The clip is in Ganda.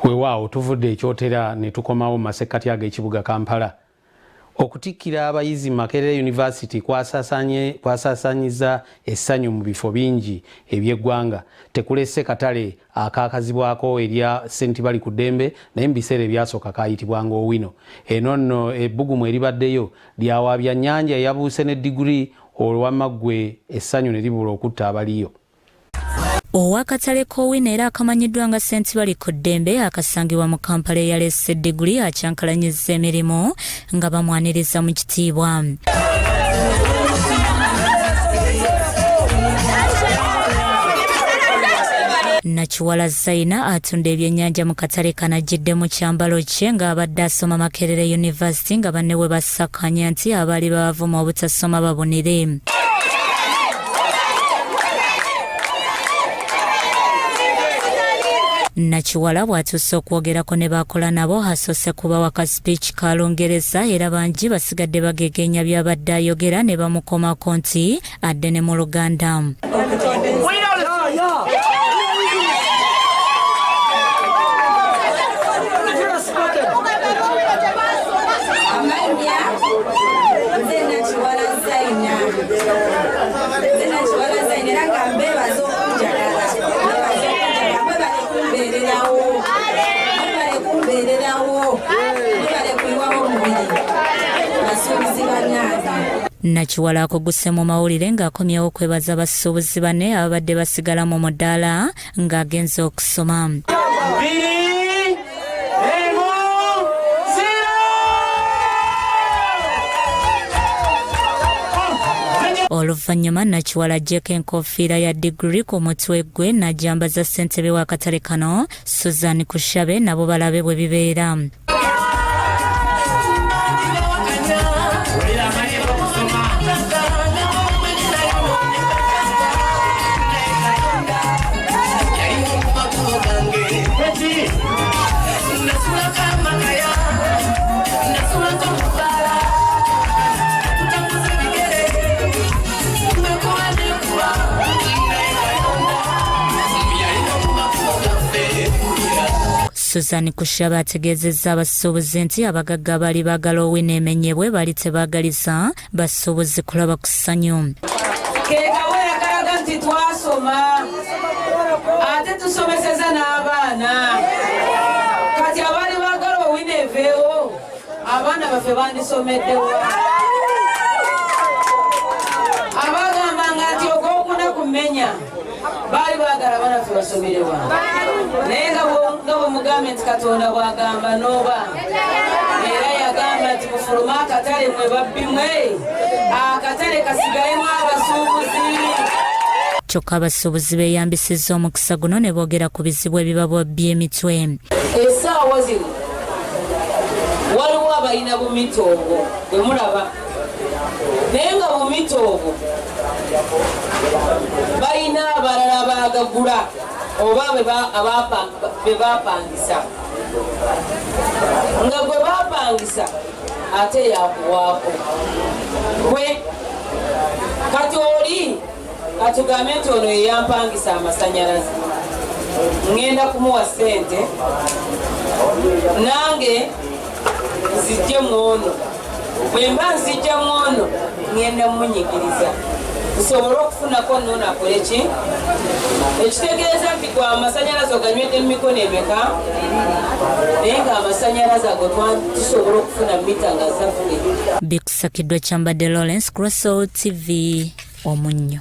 Weewaawo tuvudde ekyotera ne tukomawo mu masekkati ag'ekibuga Kampala. Okutikkira abayizi Makerere University kwasaasaanyiza essanyu mu bifo bingi eby'eggwanga. Tekulese katale akaakazibwako erya Ssentibali ku ddembe naye mu biseera ebyasooka kaayitibwanga Owino. Eno nno ebbugumu eribaddeyo lyawaabya nnyanja eyabuuse ne diguli olwamaggwe essanyu ne libula okutta abaliyo. Ow'akatale k'owino era akamanyiddwa nga Ssentibali ku ddembe akasangibwa mu Kampala eyaleese diguli akyankalanyizza emirimu nga bamwaniriza mu kitiibwa. Nakiwala Zaina atunda ebyennyanja mu katale kanajjidde mu kyambalo kye ng'abadde asoma Makerere University nga banne we bassakanya nti abaali baavuma obutasoma babunire. Nakiwala bw'atuuse okwogerako ne bakola nabo asoose kubawa ka speech ka Lungereza era bangi basigadde bagegeenya by'abadde ayogera ne bamukomako nti adde ne mu Luganda. Nakiwala akuguse mu mawulire ng'akomyewo kwebaza basuubuzi banne ababadde basigala mu mudaala ng'agenze okusoma. Oluvannyuma Nakiwala ajjeko enkofiira ya diguli ku mutwe gwe n'ajambaza ssentebe w'akatale kano Susan Kushabe nabo balabe bwe bibeera. Susan Kushabe ategeezezza abasuubuzi nti abagagga baali baagala Owino emenyebwe baali tebaagaliza basuubuzi kulaba ku ssanyu. Keekawe yakalaga nti twasoma ate tusomeseza n'abaana kati abaali baagala Owino eveewo abaana baffe bandisomeddewo. Abagambanga nti ogwokuna kumenya baali baagala abaana ffe basomerewa naye nga bwemugambe nti Katonda bw'agamba n'oba era yagamba nti mufulume akatale mwe babbi mwe akatale kasigalemu abasuubuzi. Kyokka abasuubuzi beeyambisizza omukisa guno ne boogera ku bizibu ebibabobbya emitwe. Essaawa zino waliwo abalina bumitoogo bwe mulaba naye nga bumitoogo balina abalala baagagula oba be baapangisa nga gwe baapangisa ate yakuwaako gwe kati oli katugambe nti ono yeyampangisa amasanyalaze ngenda kumuwa ssente nange nzijje mwono bwe mba nzijja mwono ngenda mumunyigiriza nsobole okufunako nno akole ki ekitegeeza nti gwe amasanyalaze oganywedde mu mikono emeka naye ng'amasanyalaze ago tusobola okufuna mita nga zaffe. Bikusakiddwa Kyambadde Lawrence, Crossroad TV, Omunnyo.